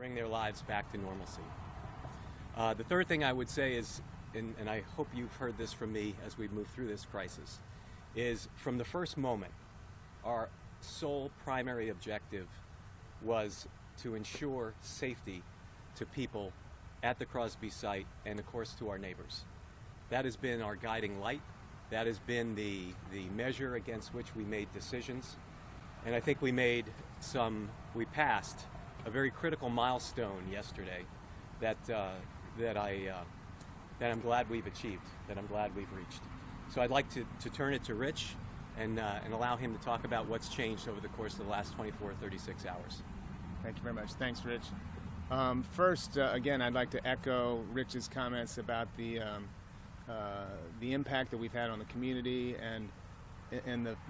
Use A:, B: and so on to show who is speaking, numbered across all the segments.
A: bring their lives back to normalcy. The third thing I would say is, and I hope you've heard this from me as we've moved through this crisis, is from the first moment, our sole primary objective was to ensure safety to people at the Crosby site and, of course, to our neighbors. That has been our guiding light. That has been the measure against which we made decisions. And I think we passed a very critical milestone yesterday that I'm glad we've achieved, that I'm glad we've reached. So I'd like to turn it to Rich and allow him to talk about what's changed over the course of the last 24 or 36 hours.
B: Thank you very much. Thanks, Rich. First, again, I'd like to echo Rich's comments about the impact that we've had on the community and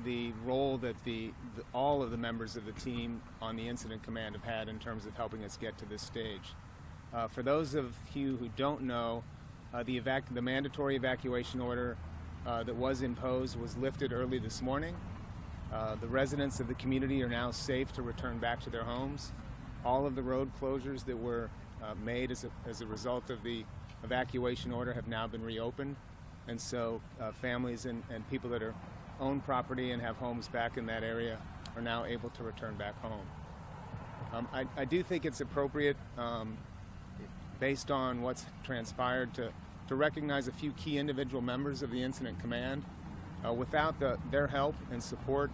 B: the role that all of the members of the team on the incident command have had in terms of helping us get to this stage. For those of you who don't know, the mandatory evacuation order that was imposed was lifted early this morning. The residents of the community are now safe to return back to their homes. All of the road closures that were made as a result of the evacuation order have now been reopened, and so families and people that own property and have homes back in that area are now able to return back home. I do think it's appropriate, based on what's transpired, to recognize a few key individual members of the incident command. Without their help and support,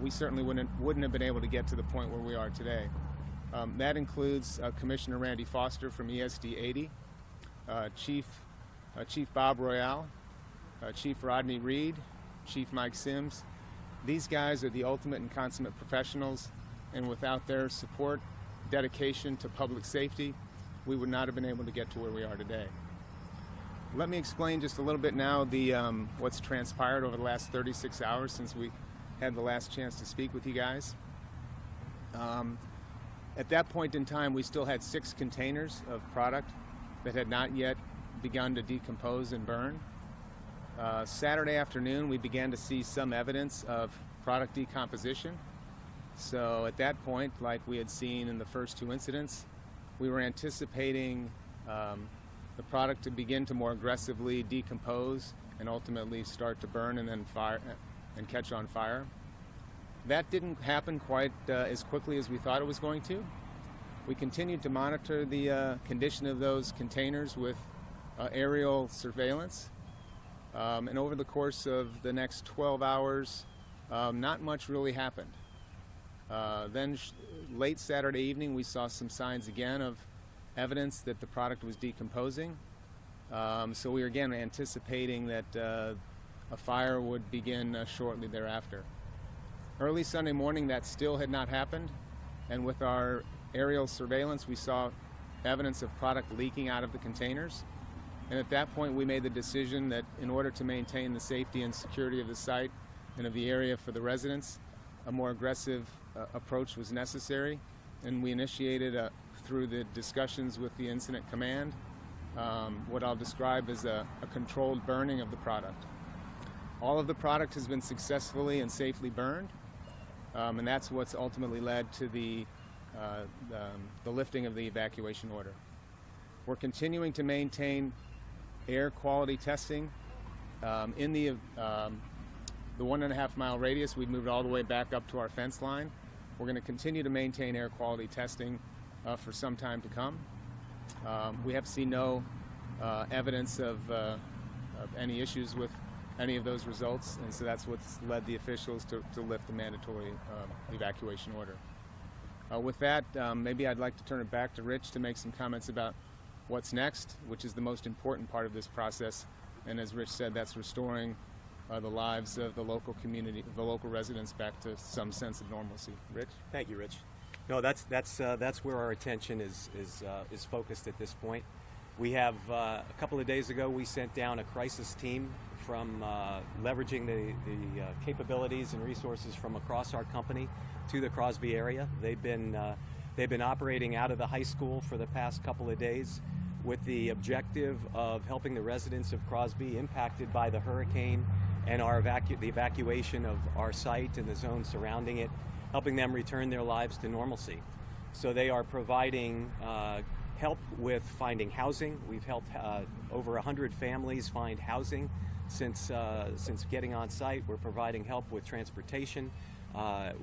B: we certainly wouldn't have been able to get to the point where we are today. That includes Commissioner Randy Foster from ESD 80, Chief Bob Royale, Chief Rodney Reed, Chief Mike Sims. These guys are the ultimate and consummate professionals, and without their support, dedication to public safety, we would not have been able to get to where we are today. Let me explain just a little bit now what's transpired over the last 36 hours since we had the last chance to speak with you guys. At that point in time, we still had 6 containers of product that had not yet begun to decompose and burn. Saturday afternoon, we began to see some evidence of product decomposition. So at that point, like we had seen in the first 2 incidents, we were anticipating the product to begin to more aggressively decompose and ultimately start to burn and then fire and catch on fire. That didn't happen quite as quickly as we thought it was going to. We continued to monitor the condition of those containers with aerial surveillance. And over the course of the next 12 hours, not much really happened. Then late Saturday evening, we saw some signs again of evidence that the product was decomposing. So we were again anticipating that a fire would begin shortly thereafter. Early Sunday morning, that still had not happened, and with our aerial surveillance, we saw evidence of product leaking out of the containers. And at that point, we made the decision that in order to maintain the safety and security of the site and of the area for the residents, a more aggressive approach was necessary, and we initiated through the discussions with the incident command what I'll describe as a controlled burning of the product. All of the product has been successfully and safely burned, and that's what's ultimately led to the lifting of the evacuation order. We're continuing to maintain air quality testing in the 1.5 mile radius. We've moved all the way back up to our fence line. We're going to continue to maintain air quality testing for some time to come. We have seen no evidence of any issues with any of those results, and so that's what's led the officials to lift the mandatory evacuation order. With that, maybe I'd like to turn it back to Rich to make some comments about what's next, which is the most important part of this process. And as Rich said, that's restoring the lives of the local community, the local residents, back to some sense of normalcy. Rich?
A: Thank you, Rich. No, that's where our attention is focused at this point. We have a couple of days ago, we sent down a crisis team from leveraging the capabilities and resources from across our company to the Crosby area. They've been operating out of the high school for the past couple of days with the objective of helping the residents of Crosby impacted by the hurricane and the evacuation of our site and the zone surrounding it, helping them return their lives to normalcy. So they are providing help with finding housing. We've helped over 100 families find housing since getting on site. We're providing help with transportation,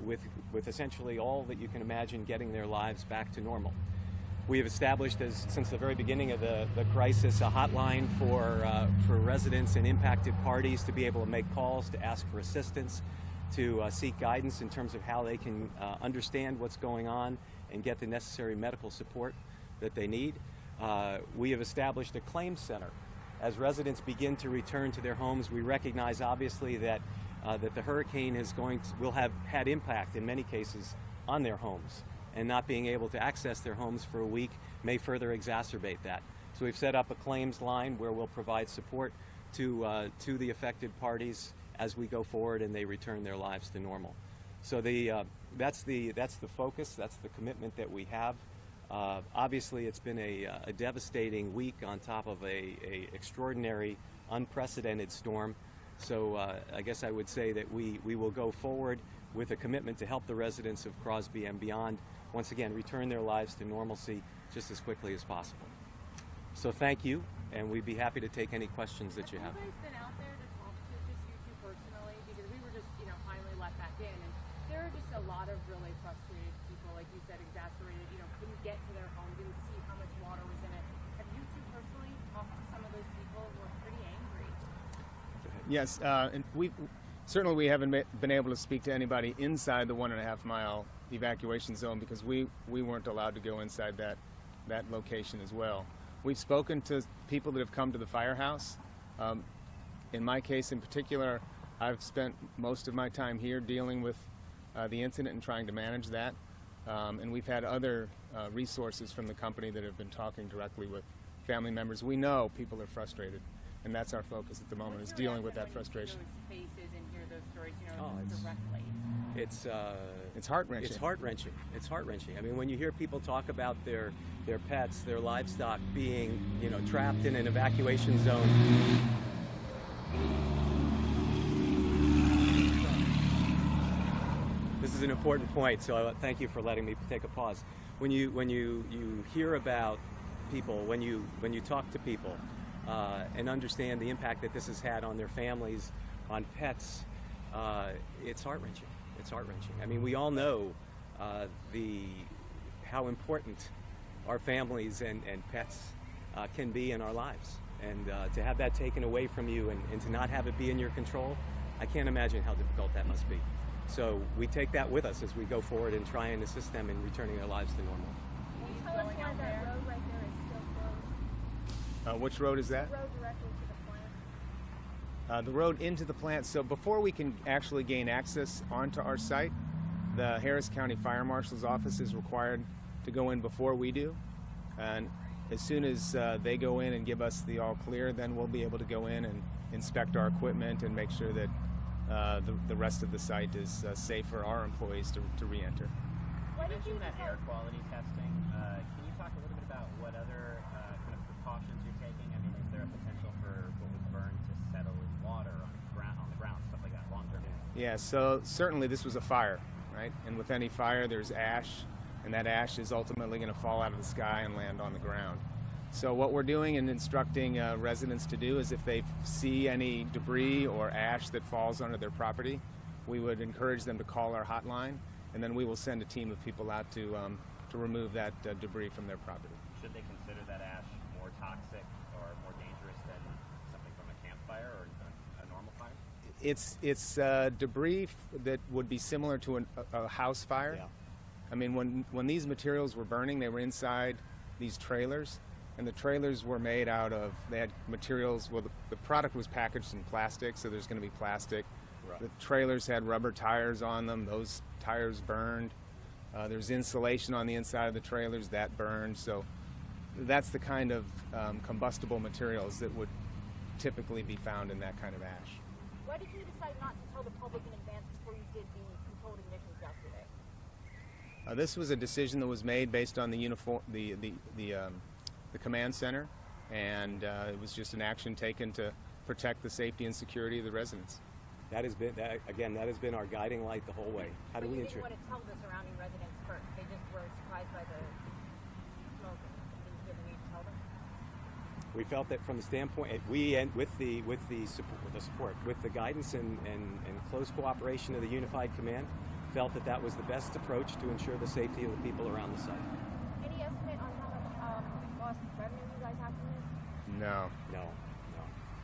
A: with essentially all that you can imagine getting their lives back to normal. We have established, since the very beginning of the crisis, a hotline for residents and impacted parties to be able to make calls, to ask for assistance, to seek guidance in terms of how they can understand what's going on and get the necessary medical support that they need. We have established a claims center. As residents begin to return to their homes, we recognize obviously that the hurricane will have had impact in many cases on their homes, and not being able to access their homes for a week may further exacerbate that. So we've set up a claims line where we'll provide support to the affected parties as we go forward and they return their lives to normal. So that's the focus, that's the commitment that we have. Obviously, it's been a devastating week on top of a extraordinary, unprecedented storm. So I guess I would say that we will go forward with a commitment to help the residents of Crosby and beyond, once again, return their lives to normalcy just as quickly as possible. So thank you, and we'd be happy to take any questions that you have.
C: Have you guys been out there to talk to just you two personally? Because we were just, finally let back in, and there are just a lot of really frustrated people, like you said, exasperated, couldn't get to their home, didn't see how much water was in it. Have you two personally talked to some of those people who are pretty angry?
B: Yes, and we haven't been able to speak to anybody inside the 1.5 mile evacuation zone because we weren't allowed to go inside that location as well. We've spoken to people that have come to the firehouse. In my case in particular, I've spent most of my time here dealing with the incident and trying to manage that. And we've had other resources from the company that have been talking directly with family members. We know people are frustrated, and that's our focus at the moment, is dealing with that frustration.
C: Those faces and hear those stories, directly.
A: It's
B: heart-wrenching.
A: It's heart-wrenching. It's heart-wrenching. I mean, when you hear people talk about their pets, their livestock being, trapped in an evacuation zone. This is an important point, so thank you for letting me take a pause. When you hear about people, when you talk to people, and understand the impact that this has had on their families, on pets, it's heart-wrenching. It's heart-wrenching. I mean, we all know how important our families and pets can be in our lives, and to have that taken away from you and to not have it be in your control, I can't imagine how difficult that must be. So we take that with us as we go forward and try and assist them in returning their lives to normal.
D: Can you tell us why that road right there is still closed?
B: Which road is that?
D: The road directly to the plant.
B: The road into the plant. So before we can actually gain access onto our site, the Harris County Fire Marshal's office is required to go in before we do. And as soon as they go in and give us the all clear, then we'll be able to go in and inspect our equipment and make sure that the rest of the site is safe for our employees to re-enter.
D: Why did
E: You
D: you
E: mentioned that
D: decide?
E: air quality testing. Can you talk a little bit about what other kind of precautions you're taking? I mean, is there a potential for what was burned to settle in water on the ground, stuff like that, long-term?
B: Yeah, so certainly this was a fire, right? And with any fire, there's ash, and that ash is ultimately going to fall out of the sky and land on the ground. So what we're doing and instructing residents to do is if they see any debris or ash that falls onto their property, we would encourage them to call our hotline, and then we will send a team of people out to remove that debris from their property.
E: Should they consider that ash more toxic or more dangerous than something from a campfire or a normal fire?
B: It's debris that would be similar to a house fire.
A: Yeah.
B: I mean, when these materials were burning, they were inside these trailers, and the trailers were made out of, they had materials, well, the product was packaged in plastic, so there's going to be plastic.
A: Right.
B: The trailers had rubber tires on them. Those tires burned. There's insulation on the inside of the trailers that burned. So that's the kind of combustible materials that would typically be found in that kind of ash.
D: Why did you decide not to tell the public in advance before you did the controlled ignitions yesterday?
B: This was a decision that was made based on the command center, and it was just an action taken to protect the safety and security of the residents.
A: That has been our guiding light the whole way. How do
D: But
A: we
D: you
A: ensure?
D: didn't want to tell the surrounding residents first. They just were surprised by the
A: We felt that from the standpoint, we and with the support, with the guidance and close cooperation of the Unified Command, felt that that was the best approach to ensure the safety of the people around the site.
D: Any estimate on how much lost revenue you guys have from this?
B: No,
A: No,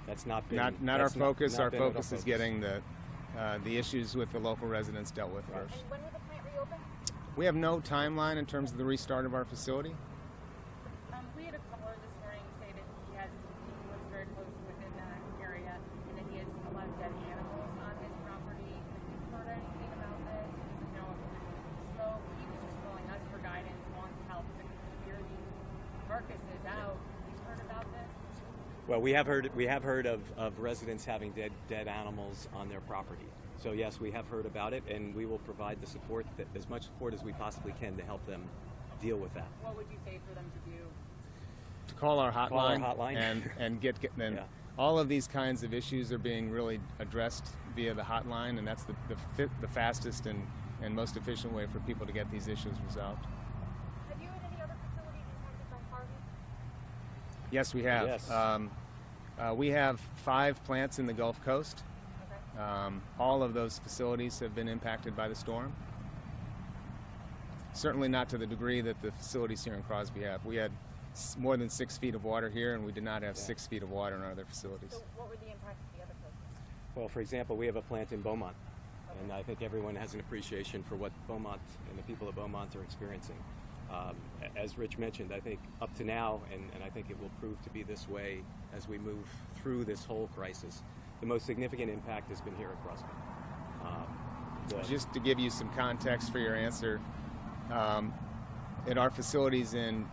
A: that's not been
B: not our
A: that's
B: focus.
A: not
B: Our
A: been
B: focus is getting the issues with the local residents dealt with first.
D: And when will the plant reopen?
B: We have no timeline in terms of the restart of our facility.
C: We had a caller this morning say that he lives very close within that area, and that he has a lot of dead animals on his property. Have you heard anything about this? He doesn't know if it's smoke. He was just calling us for guidance, wanting to help to clear these carcasses out. Have you heard about this?
A: Well, we have heard of residents having dead animals on their property. So yes, we have heard about it, and we will provide the support, as much support as we possibly can, to help them deal with that.
C: What would you say for them to do?
B: To call our hotline,
A: Call our hotline.
B: and get and
A: Yeah.
B: all of these kinds of issues are being really addressed via the hotline, and that's the fastest and most efficient way for people to get these issues resolved.
D: Have you had any other facilities impacted by Harvey?
B: Yes, we have.
A: Yes.
B: We have 5 plants in the Gulf Coast.
D: Okay.
B: All of those facilities have been impacted by the storm. Certainly not to the degree that the facilities here in Crosby have. We had more than 6 feet of water here, and we did not have 6 feet of water in our other facilities.
D: So what were the impacts of the other places?
A: Well, for example, we have a plant in Beaumont, and I think everyone has an appreciation for what Beaumont and the people of Beaumont are experiencing. As Rich mentioned, I think up to now, and I think it will prove to be this way as we move through this whole crisis, the most significant impact has been here at Crosby.
B: Just to give you some context for your answer, at our facilities in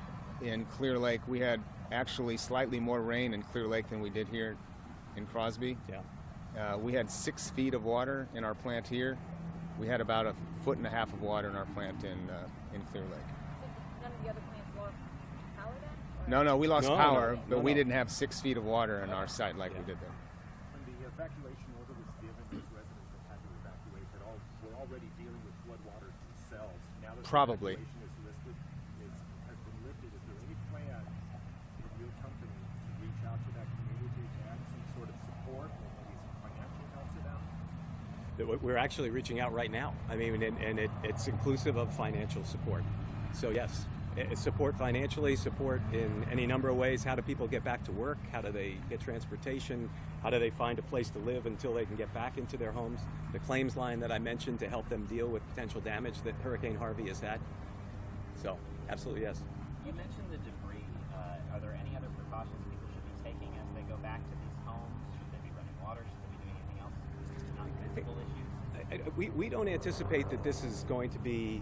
B: Clear Lake, we had actually slightly more rain in Clear Lake than we did here in Crosby.
A: Yeah.
B: We had 6 feet of water in our plant here. We had about 1.5 foot of water in our plant in Clear Lake.
D: So none of the other plants lost power then? Or-
B: No, we lost
A: No,
B: power,
A: no,
B: but
A: no,
B: we
A: no.
B: didn't have 6 feet of water in our site like we
A: Yeah.
B: did there.
F: When the evacuation order was given, those residents that had to evacuate had were already dealing with floodwaters themselves. Now that
B: Probably.
F: the evacuation has been lifted, is there any plan in your company to reach out to that community to add some sort of support or maybe some financial help to them?
A: We're actually reaching out right now. I mean, and it's inclusive of financial support. So yes, support financially, support in any number of ways. How do people get back to work? How do they get transportation? How do they find a place to live until they can get back into their homes? The claims line that I mentioned to help them deal with potential damage that Hurricane Harvey has had. So absolutely yes.
E: You mentioned the debris. Are there any other precautions people should be taking as they go back to these homes? Should they be running water? Should they be doing anything else? Non-physical issues?
A: We don't anticipate that this is going to be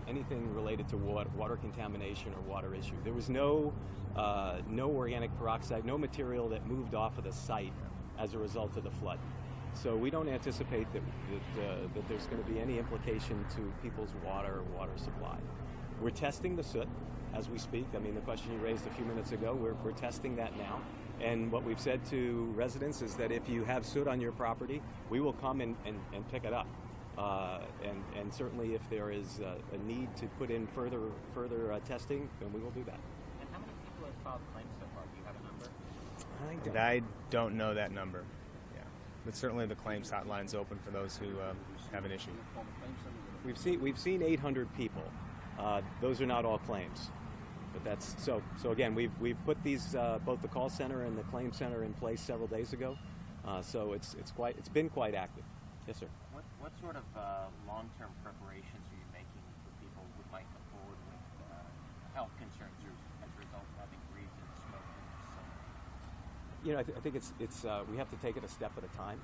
A: anything related to water contamination or water issue. There was no organic peroxide, no material that moved off of the site as a result of the flood. So we don't anticipate that there's going to be any implication to people's water or water supply. We're testing the soot as we speak. I mean, the question you raised a few minutes ago, we're testing that now. And what we've said to residents is that if you have soot on your property, we will come and pick it up. And certainly if there is a need to put in further testing, then we will do that.
E: And how many people have filed claims so far? Do you have a number?
B: I don't know that number. Yeah, but certainly the claims hotline's open for those who have an issue.
A: We've seen 800 people. Those are not all claims, but that's so. Again, we've put these both the call center and the claim center in place several days ago. So it's been quite active. Yes, sir.
G: What sort of long-term preparations are you making for people who might come forward with health concerns as a result of having breathed in smoke in the facility?
A: You know, I think it's we have to take it a step at a time.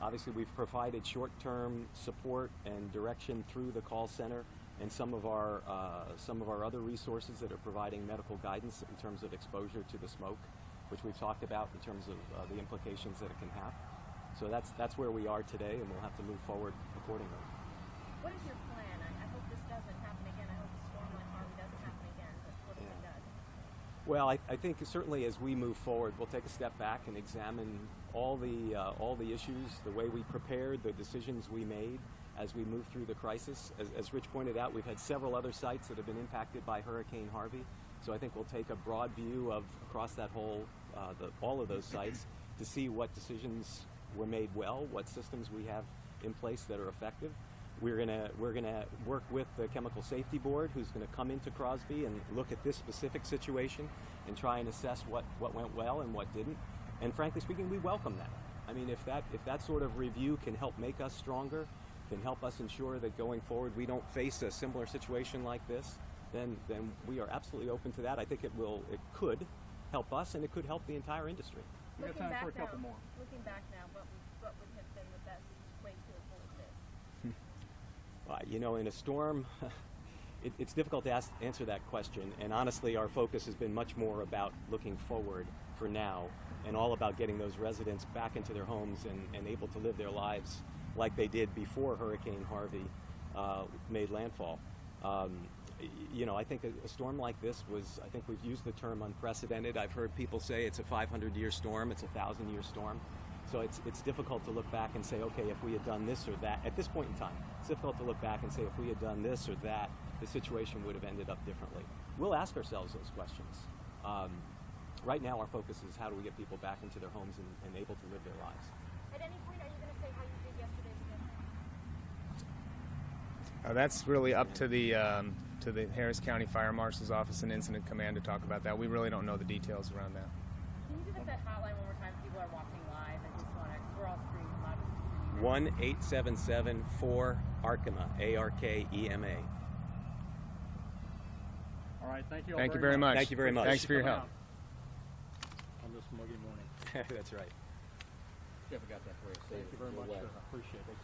A: Obviously, we've provided short-term support and direction through the call center and some of our other resources that are providing medical guidance in terms of exposure to the smoke, which we've talked about in terms of the implications that it can have. So that's where we are today, and we'll have to move forward accordingly.
D: What is your plan? I hope this doesn't happen again. I hope the storm like Harvey doesn't happen again. But what if it does?
A: Well, I think certainly as we move forward, we'll take a step back and examine all the issues, the way we prepared, the decisions we made as we move through the crisis. As Rich pointed out, we've had several other sites that have been impacted by Hurricane Harvey. So I think we'll take a broad view of across that whole all of those sites to see what decisions were made well, what systems we have in place that are effective. We're gonna work with the Chemical Safety Board, who's gonna come into Crosby and look at this specific situation and try and assess what went well and what didn't. And frankly speaking, we welcome that. I mean, if that sort of review can help make us stronger, can help us ensure that going forward we don't face a similar situation like this, then we are absolutely open to that. I think it could help us, and it could help the entire industry.
D: Looking back now, what would have been the best way to avoid this?
A: You know, in a storm, it's difficult to answer that question. And honestly, our focus has been much more about looking forward for now, and all about getting those residents back into their homes and able to live their lives like they did before Hurricane Harvey made landfall. You know, I think a storm like this was, I think we've used the term unprecedented. I've heard people say it's a 500-year storm, it's a 1,000-year storm. So it's difficult to look back and say, okay, if we had done this or that, at this point in time, it's difficult to look back and say if we had done this or that, the situation would have ended up differently. We'll ask ourselves those questions. Right now, our focus is how do we get people back into their homes and able to live their lives.
D: At any point, are you going to say how you did yesterday's event?
B: That's really up to the Harris County Fire Marshal's Office and Incident Command to talk about that. We really don't know the details around that.
C: Can you give us that hotline one more time? People are watching live and just want to, we're all screaming loud.
A: 1-877-4-ARKEMA, A-R-K-E-M-A.
F: All right, thank you all
B: Thank you very much.
A: Thank you very much.
B: Thanks for your help.
F: On this muggy morning.
A: That's right.
G: Jeff, I got that for you.
F: Thank you very much, sir. I appreciate it.